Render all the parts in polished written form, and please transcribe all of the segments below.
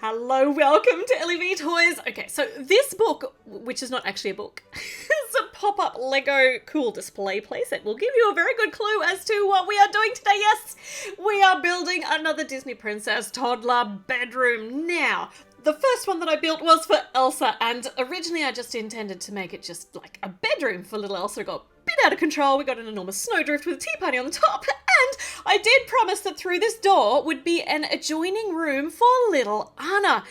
Hello, welcome to Ellie V Toys. Okay, so this book, which is not actually a book, is a pop-up Lego cool display playset. Will give you a very good clue as to what we are doing today. Yes, we are building another Disney princess toddler bedroom. Now, the first one that I built was for Elsa, and originally I just intended to make it just like a bedroom for little Elsa. It got a bit out of control. We got an enormous snowdrift with a tea party on the top, and I did promise that through this door would be an adjoining room for little Anna.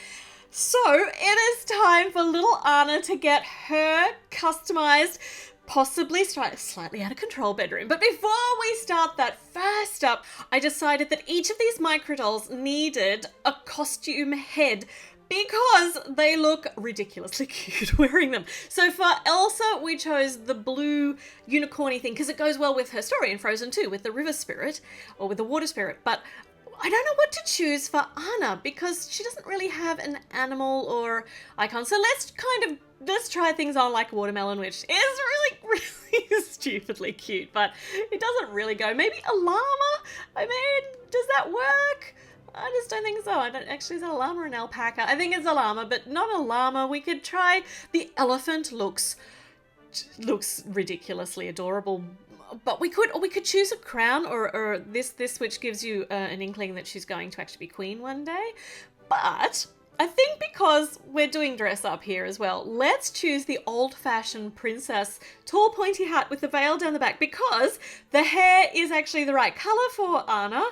So it is time for little Anna to get her customized, possibly slightly out of control bedroom. But before we start that, first up, I decided that each of these microdolls needed a costume head because they look ridiculously cute wearing them. So for Elsa, we chose the blue unicorny thing because it goes well with her story in Frozen 2 with the river spirit or with the water spirit. But I don't know what to choose for Anna because she doesn't really have an animal or icon. So let's try things on like watermelon, which is really stupidly cute, but it doesn't really go. Maybe a llama? I mean, does that work? I just don't think so. I don't actually, is it a llama or an alpaca? I think it's a llama, but not a llama. We could try the elephant. Looks ridiculously adorable. But we could choose a crown or this which gives you an inkling that she's going to actually be queen one day. But I think because we're doing dress up here as well, let's choose the old-fashioned princess tall pointy hat with the veil down the back because the hair is actually the right color for Anna.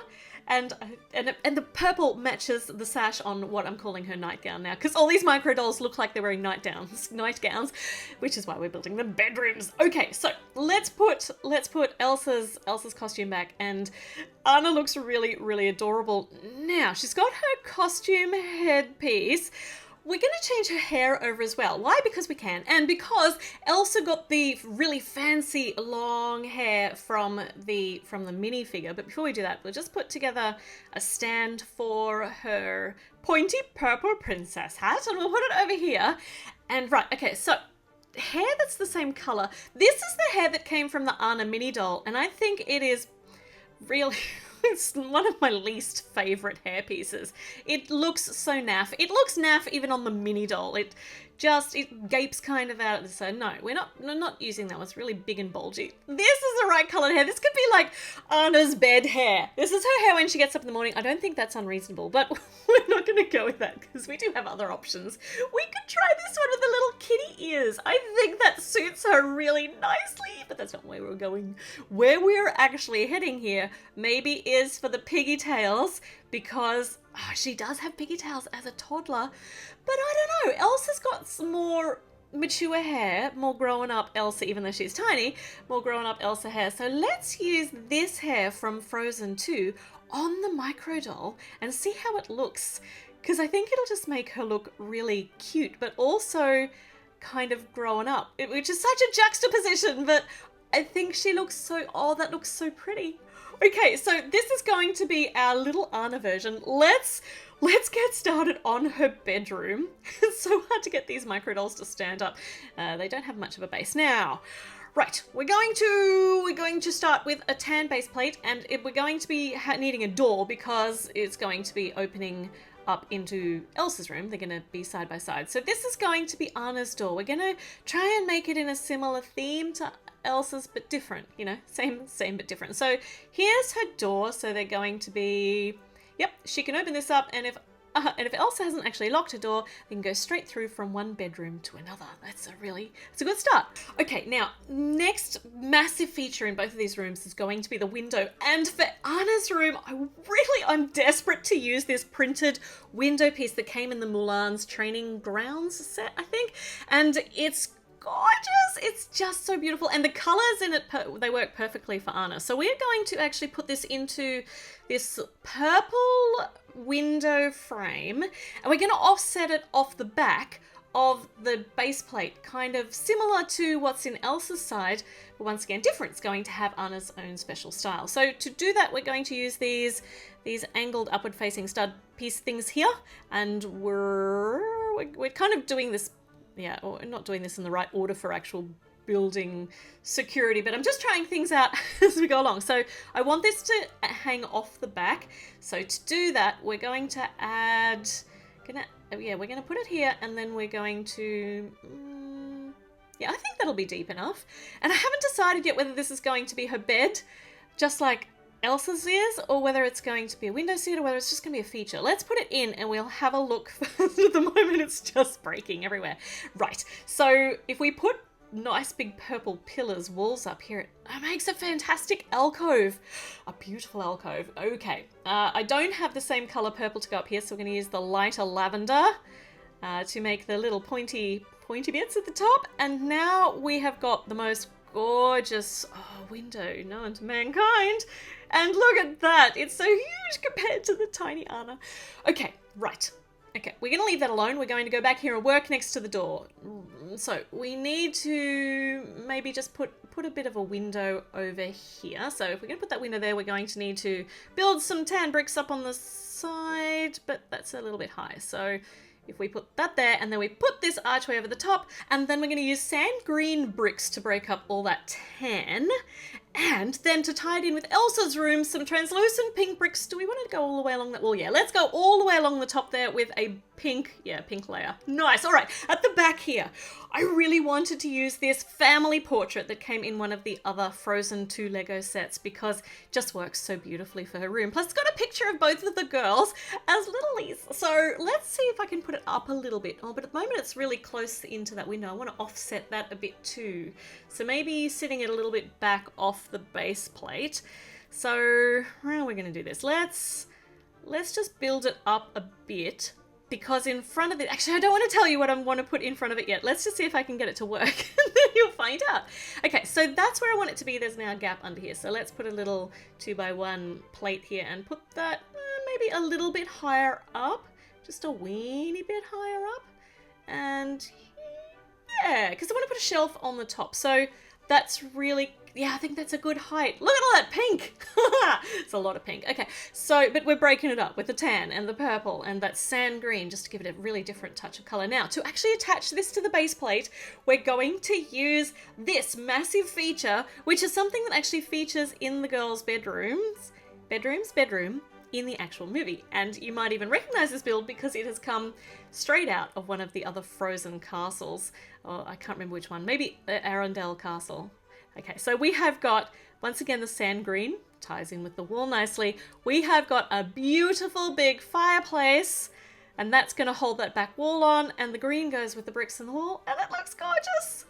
And the purple matches the sash on what I'm calling her nightgown now, because all these micro dolls look like they're wearing nightgowns, which is why we're building the bedrooms. Okay, so let's put Elsa's costume back, and Anna looks really adorable. Now she's got her costume headpiece. We're going to change her hair over as well. Why? Because we can. And because Elsa got the really fancy long hair from the minifigure. But before we do that, we'll just put together a stand for her pointy purple princess hat. And we'll put it over here. And right, okay, so hair that's the same color. This is the hair that came from the Anna mini doll. And I think it is really... It's one of my least favourite hair pieces. It looks so naff. It looks naff even on the mini doll. It gapes kind of out. So no, we're not using that one. It's really big and bulgy. This is the right coloured hair. This could be like Anna's bed hair. This is her hair when she gets up in the morning. I don't think that's unreasonable, but we're not going to go with that because we do have other options. We could try this one with the little kitty ears. I think that suits her really nicely, but that's not where we're going. Where we're actually heading here maybe is for the piggy tails because she does have piggy tails as a toddler, but I don't know. Elsa's got some more mature hair, more grown up Elsa, even though she's tiny, more grown up Elsa hair. So let's use this hair from Frozen 2 on the micro doll and see how it looks, because I think it'll just make her look really cute, but also kind of grown up, which is such a juxtaposition, but I think she looks that looks so pretty. Okay, so this is going to be our little Anna version. Let's get started on her bedroom. It's so hard to get these micro dolls to stand up. They don't have much of a base. Now, right, we're going to start with a tan base plate, and we're going to be needing a door because it's going to be opening up into Elsa's room. They're going to be side by side. So this is going to be Anna's door. We're going to try and make it in a similar theme to Elsa's, but different, you know, same but different. So here's her door. So they're going to be, yep, she can open this up, and if Elsa hasn't actually locked her door, they can go straight through from one bedroom to another. It's a good start. Okay, now, next massive feature in both of these rooms is going to be the window. And for Anna's room, I'm desperate to use this printed window piece that came in the Mulan's training grounds set, I think. And it's gorgeous. It's just so beautiful. And the colors in it, they work perfectly for Anna. So we're going to actually put this into this purple window frame, and we're going to offset it off the back of the base plate, kind of similar to what's in Elsa's side, but once again different. It's going to have Anna's own special style. So to do that, we're going to use these angled upward facing stud piece things here, and we're kind of doing this, yeah, or not doing this in the right order for actual building security, but I'm just trying things out as we go along. So I want this to hang off the back. So to do that, we're going to add we're gonna put it here, and then we're going to, yeah, I think that'll be deep enough. And I haven't decided yet whether this is going to be her bed, just like Elsa's is, or whether it's going to be a window seat, or whether it's just going to be a feature. Let's put it in and we'll have a look. At the moment it's just breaking everywhere. Right, so if we put nice big purple pillars, walls up here, it makes a fantastic alcove. A beautiful alcove. Okay, I don't have the same colour purple to go up here, so we're going to use the lighter lavender to make the little pointy bits at the top. And now we have got the most gorgeous window known to mankind. And look at that. It's so huge compared to the tiny Anna. Okay, right. Okay, we're going to leave that alone. We're going to go back here and work next to the door. So we need to maybe just put a bit of a window over here. So if we're going to put that window there, we're going to need to build some tan bricks up on the side, but that's a little bit high. So if we put that there, and then we put this archway over the top, and then we're going to use sand green bricks to break up all that tan, and then to tie it in with Elsa's room, some translucent pink bricks. Do we want to go all the way along that wall? Yeah, let's go all the way along the top there with a pink layer. Nice. All right, at the back here, I really wanted to use this family portrait that came in one of the other Frozen 2 Lego sets because it just works so beautifully for her room. Plus, it's got a picture of both of the girls as littlies. So let's see if I can put it up a little bit. Oh, but at the moment it's really close into that window. I want to offset that a bit too. So maybe sitting it a little bit back off the base plate. So how are we going to do this? Let's just build it up a bit. Because in front of it, actually I don't want to tell you what I want to put in front of it yet. Let's just see if I can get it to work and then you'll find out. Okay, so that's where I want it to be. There's now a gap under here. So let's put a little 2x1 plate here and put that maybe a little bit higher up. Just a weeny bit higher up. And yeah, because I want to put a shelf on the top. So that's really, yeah, I think that's a good height. Look at all that pink. It's a lot of pink. Okay, so, but we're breaking it up with the tan and the purple and that sand green just to give it a really different touch of color. Now, to actually attach this to the base plate, we're going to use this massive feature, which is something that actually features in the girls' bedroom in the actual movie. And you might even recognize this build because it has come straight out of one of the other Frozen castles. Oh, I can't remember which one. Maybe the Arendelle Castle. Okay, so we have got, once again, the sand green, ties in with the wall nicely. We have got a beautiful big fireplace, and that's going to hold that back wall on, and the green goes with the bricks in the wall, and it looks gorgeous.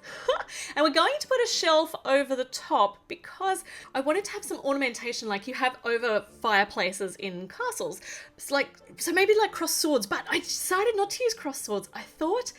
And we're going to put a shelf over the top because I wanted to have some ornamentation like you have over fireplaces in castles. So maybe like crossed swords, but I decided not to use crossed swords. I thought,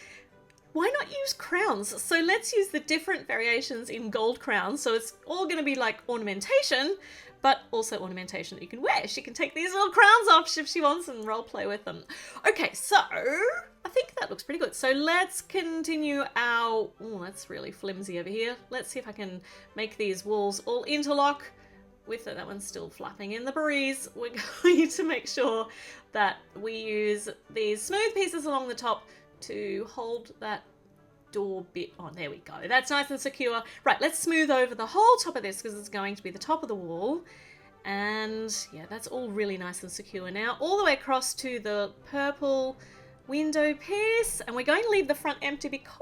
why not use crowns? So let's use the different variations in gold crowns. So it's all going to be like ornamentation, but also ornamentation that you can wear. She can take these little crowns off if she wants and role play with them. Okay, so I think that looks pretty good. So let's continue our, oh, that's really flimsy over here. Let's see if I can make these walls all interlock with that one's still flapping in the breeze. We're going to make sure that we use these smooth pieces along the top to hold that door bit on. There we go. That's nice and secure. Right, let's smooth over the whole top of this because it's going to be the top of the wall. And yeah, that's all really nice and secure now. All the way across to the purple window piece. And we're going to leave the front empty because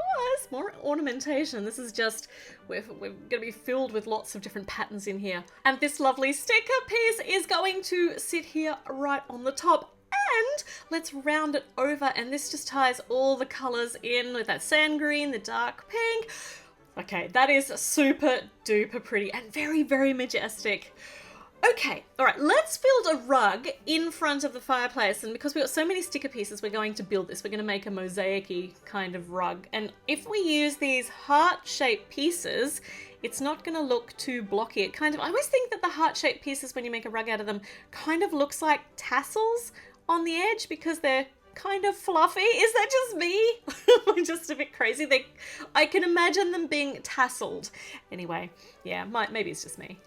more ornamentation. This is just, we're going to be filled with lots of different patterns in here. And this lovely sticker piece is going to sit here right on the top. And let's round it over, and this just ties all the colours in with that sand green, the dark pink. Okay, that is super duper pretty and very, very majestic. Okay, all right, let's build a rug in front of the fireplace, and because we've got so many sticker pieces, we're going to build this. We're going to make a mosaic-y kind of rug, and if we use these heart-shaped pieces, it's not going to look too blocky. It kind of, I always think that the heart-shaped pieces, when you make a rug out of them, kind of looks like tassels on the edge because they're kind of fluffy. Is that just me? I'm just a bit crazy. I can imagine them being tasseled. Anyway, yeah, maybe it's just me.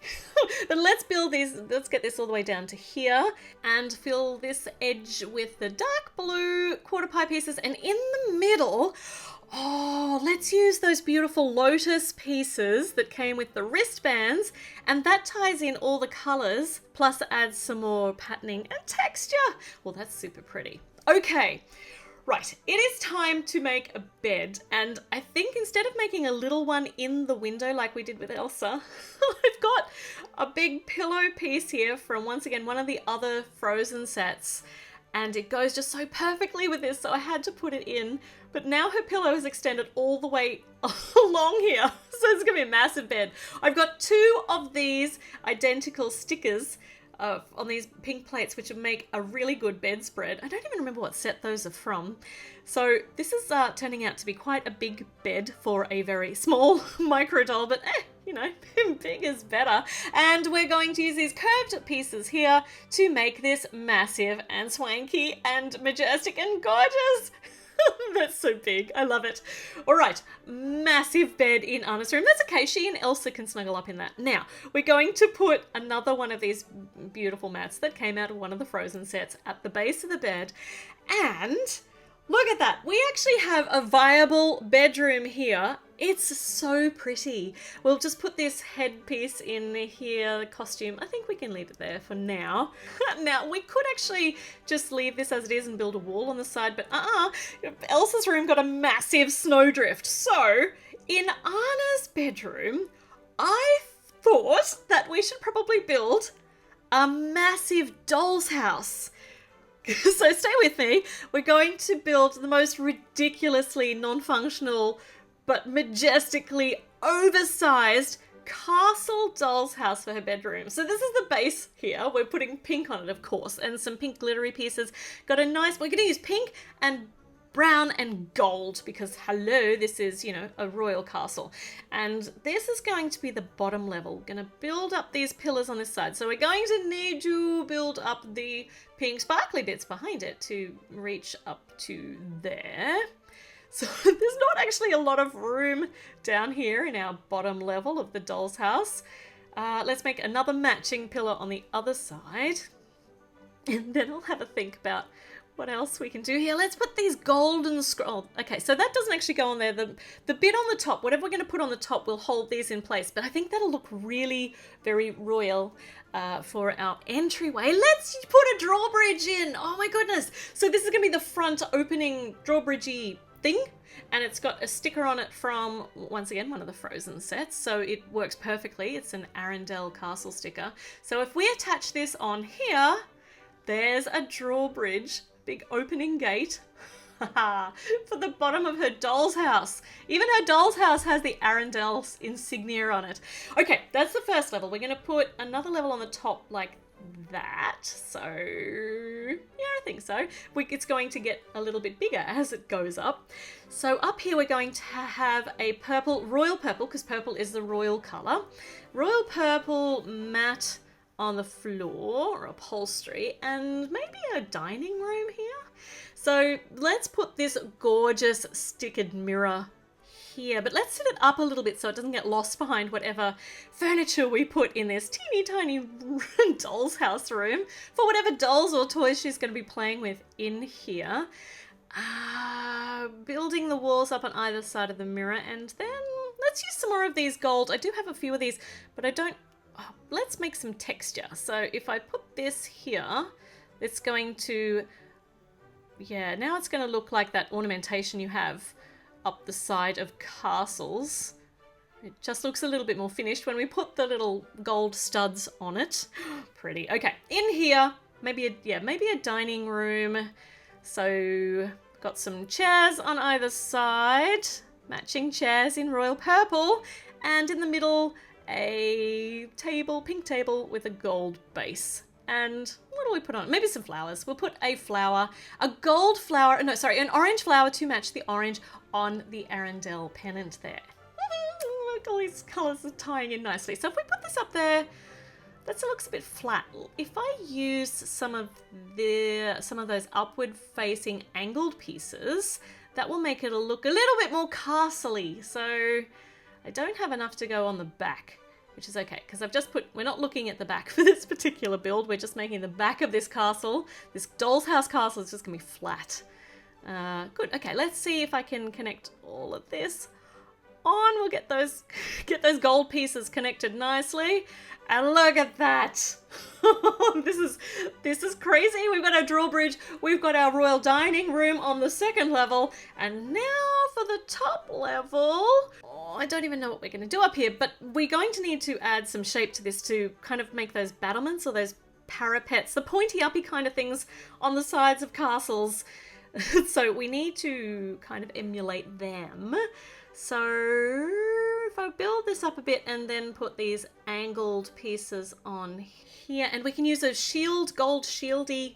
But let's build these. Let's get this all the way down to here and fill this edge with the dark blue quarter pie pieces. And in the middle, oh, let's use those beautiful lotus pieces that came with the wristbands, and that ties in all the colours, plus adds some more patterning and texture. Well, that's super pretty. Okay, Right, it is time to make a bed, and I think instead of making a little one in the window like we did with Elsa, I've got a big pillow piece here from, once again, one of the other Frozen sets, and it goes just so perfectly with this, so I had to put it in. But now her pillow is extended all the way along here, so it's gonna be a massive bed. I've got 2 of these identical stickers on these pink plates, which would make a really good bedspread. I don't even remember what set those are from. So this is turning out to be quite a big bed for a very small micro doll, but you know, big is better. And we're going to use these curved pieces here to make this massive and swanky and majestic and gorgeous. That's so big. I love it. All right, massive bed in Anna's room. That's okay. She and Elsa can snuggle up in that. Now, we're going to put another one of these beautiful mats that came out of one of the Frozen sets at the base of the bed. And look at that. We actually have a viable bedroom here. It's so pretty. We'll just put this headpiece in here, the costume. I think we can leave it there for now. Now, we could actually just leave this as it is and build a wall on the side, but Elsa's room got a massive snowdrift. So, in Anna's bedroom, I thought that we should probably build a massive doll's house. So stay with me. We're going to build the most ridiculously non-functional but majestically oversized castle doll's house for her bedroom. So this is the base here. We're putting pink on it, of course, and some pink glittery pieces. Got a nice, we're going to use pink and brown and gold because, hello, this is, you know, a royal castle. And this is going to be the bottom level. We're going to build up these pillars on this side. So we're going to need to build up the pink sparkly bits behind it to reach up to there. So there's not actually a lot of room down here in our bottom level of the doll's house. Let's make another matching pillar on the other side. And then I'll have a think about what else we can do here. Let's put these golden scroll. Okay, so that doesn't actually go on there. The bit on the top, whatever we're going to put on the top, will hold these in place. But I think that'll look really very royal for our entryway. Let's put a drawbridge in. Oh my goodness. So this is going to be the front opening drawbridgey thing, and it's got a sticker on it from, once again, one of the Frozen sets, so it works perfectly. It's an Arendelle castle sticker. So if we attach this on here, there's a drawbridge, big opening gate for the bottom of her doll's house. Even her doll's house has the Arendelle insignia on it. Okay, that's the first level. We're going to put another level on the top like that. So yeah, I think so. It's going to get a little bit bigger as it goes up. So up here we're going to have a purple, royal purple, because purple is the royal colour. Royal purple mat on the floor, or upholstery, and maybe a dining room here. So let's put this gorgeous stickered mirror here, but let's set it up a little bit so it doesn't get lost behind whatever furniture we put in this teeny tiny doll's house room for whatever dolls or toys she's going to be playing with in here. Building the walls up on either side of the mirror, and then let's use some more of these gold. I do have a few of these, but I don't. Let's make some texture. So if I put this here, it's going to, yeah, now it's going to look like that ornamentation you have up the side of castles. It just looks a little bit more finished when we put the little gold studs on it. Pretty. Okay, in here, maybe a dining room. So got some chairs on either side, matching chairs in royal purple, and in the middle a table, pink table with a gold base. And what do we put on? Maybe some flowers. We'll put a flower, a gold flower, no, sorry, an orange flower to match the orange on the Arendelle pennant there. Look, all these colours are tying in nicely. So if we put this up there, that looks a bit flat. If I use some of those upward facing angled pieces, that will make it look a little bit more castle-y. So I don't have enough to go on the back, which is okay, because I've just we're not looking at the back for this particular build, we're just making the back of this castle, this doll's house castle, is just going to be flat. Good, okay, let's see if I can connect all of this on. We'll get those gold pieces connected nicely. And look at that. This is crazy. We've got our drawbridge. We've got our royal dining room on the second level. And now for the top level. Oh, I don't even know what we're going to do up here, but we're going to need to add some shape to this to kind of make those battlements or those parapets, the pointy-uppy kind of things on the sides of castles. So we need to kind of emulate them. So if I build this up a bit and then put these angled pieces on here, and we can use a gold shieldy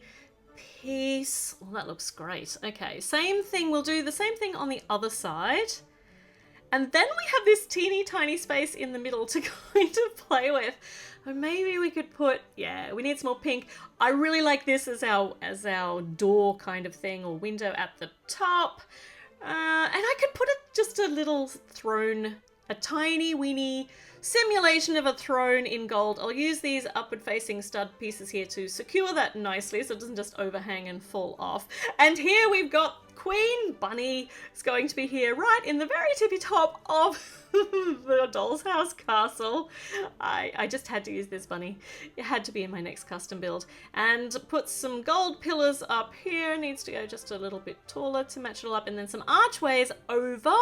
piece. Well, that looks great. Okay, same thing. We'll do the same thing on the other side. And then we have this teeny tiny space in the middle to kind of play with. Or maybe we could put, we need some more pink. I really like this as our door kind of thing, or window at the top. And I could put just a little throne, a tiny weeny simulation of a throne in gold. I'll use these upward facing stud pieces here to secure that nicely so it doesn't just overhang and fall off. And here we've got Queen Bunny is going to be here right in the very tippy top of the doll's house castle. I just had to use this bunny. It had to be in my next custom build. And put some gold pillars up here. Needs to go just a little bit taller to match it all up. And then some archways over.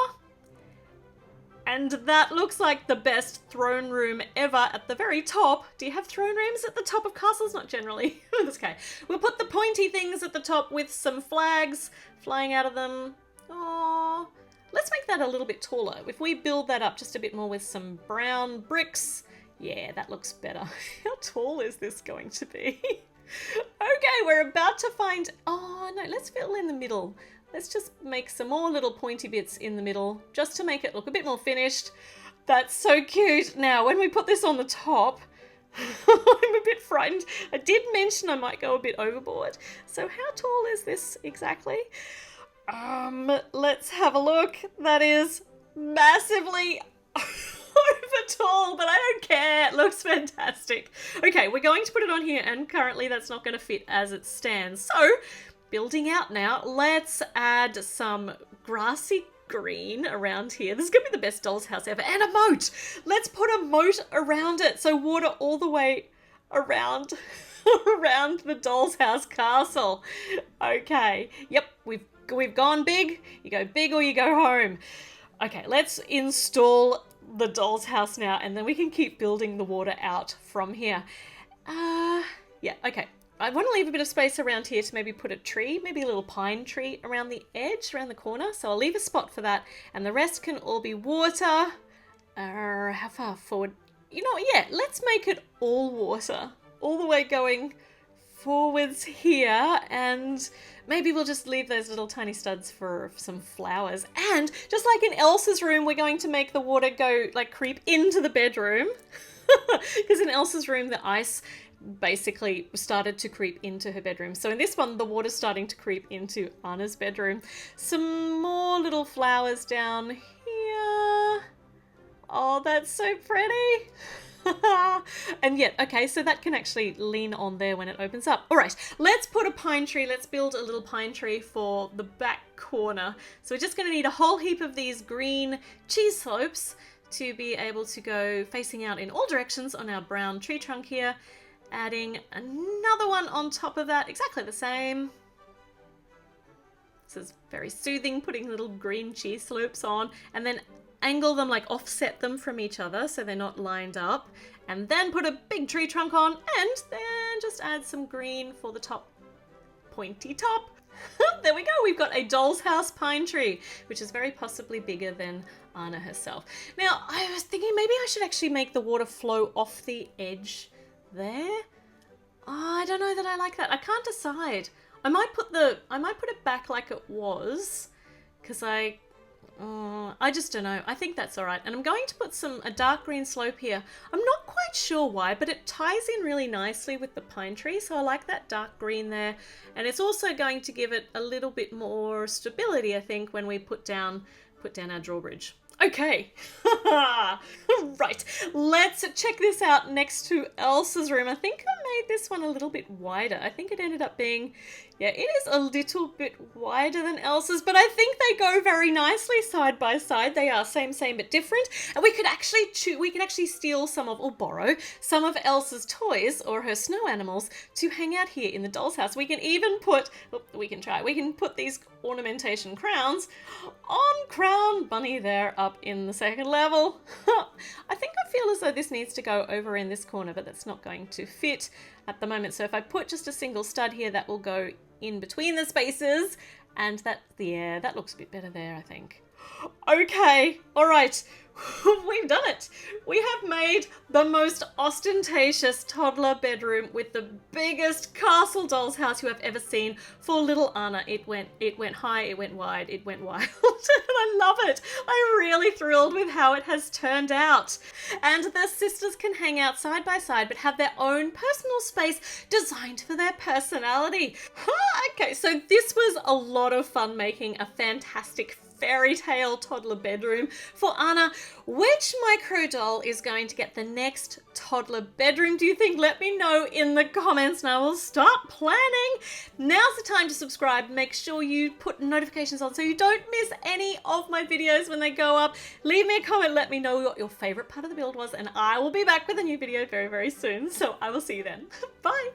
And that looks like the best throne room ever at the very top. Do you have throne rooms at the top of castles? Not generally. That's okay. We'll put the pointy things at the top with some flags flying out of them. Oh, let's make that a little bit taller. If we build that up just a bit more with some brown bricks, yeah, that looks better. How tall is this going to be? Okay, we're about to find... Oh, no, let's fill in the middle. Let's just make some more little pointy bits in the middle just to make it look a bit more finished. That's so cute. Now, when we put this on the top, I'm a bit frightened. I did mention I might go a bit overboard. So how tall is this exactly? Let's have a look. That is massively over tall, but I don't care. It looks fantastic. Okay, we're going to put it on here, and currently that's not going to fit as it stands. So, building out now, let's add some grassy green around here. This is going to be the best doll's house ever. And a moat. Let's put a moat around it. So water all the way around around the doll's house castle. Okay. Yep, we've gone big. You go big or you go home. Okay, let's install the doll's house now, and then we can keep building the water out from here. Yeah, okay. I want to leave a bit of space around here to maybe put a tree, maybe a little pine tree around the edge, around the corner. So I'll leave a spot for that, and the rest can all be water. How far forward? You know what? Yeah, let's make it all water, all the way going forwards here, and maybe we'll just leave those little tiny studs for some flowers. And just like in Elsa's room, we're going to make the water go, like, creep into the bedroom. Because in Elsa's room, the ice basically started to creep into her bedroom. So in this one, the water's starting to creep into Anna's bedroom. Some more little flowers down here. Oh, that's so pretty. And yet, okay, so that can actually lean on there when it opens up. All right, let's put a pine tree. Let's build a little pine tree for the back corner. So we're just going to need a whole heap of these green cheese slopes to be able to go facing out in all directions on our brown tree trunk here. Adding another one on top of that, exactly the same. This is very soothing, putting little green cheese slopes on, and then angle them, like offset them from each other so they're not lined up, and then put a big tree trunk on, and then just add some green for the top, pointy top. There we go, we've got a doll's house pine tree, which is very possibly bigger than Anna herself. Now, I was thinking maybe I should actually make the water flow off the edge there. Oh, I don't know that I like that. I can't decide. I might put it back like it was, because I just don't know. I think that's all right. And I'm going to put a dark green slope here. I'm not quite sure why, but it ties in really nicely with the pine tree. So I like that dark green there. And it's also going to give it a little bit more stability, I think, when we put down our drawbridge. Okay, right, let's check this out next to Elsa's room. I think I made this one a little bit wider. I think it ended up being, Yeah, it is a little bit wider than Elsa's, but I think they go very nicely side by side. They are same but different. And we could actually steal some of, or borrow, some of Elsa's toys or her snow animals to hang out here in the doll's house. We can even put, we can put these ornamentation crowns on Crown Bunny there up in the second level. I think I feel as though this needs to go over in this corner, but that's not going to fit at the moment. So if I put just a single stud here, that will go in between the spaces, and that looks a bit better there, I think. Okay, all right, we've done it. We have made the most ostentatious toddler bedroom with the biggest castle doll's house you have ever seen for little Anna. It went high, it went wide, it went wild. I love it. I'm really thrilled with how it has turned out. And the sisters can hang out side by side but have their own personal space designed for their personality. Okay, so this was a lot of fun making a fantastic fairy tale toddler bedroom for Anna. Which micro doll is going to get the next toddler bedroom, do you think? Let me know in the comments and I will start planning. Now's the time to subscribe. Make sure you put notifications on so you don't miss any of my videos when they go up. Leave me a comment, let me know what your favorite part of the build was, and I will be back with a new video very, very soon. So I will see you then. Bye.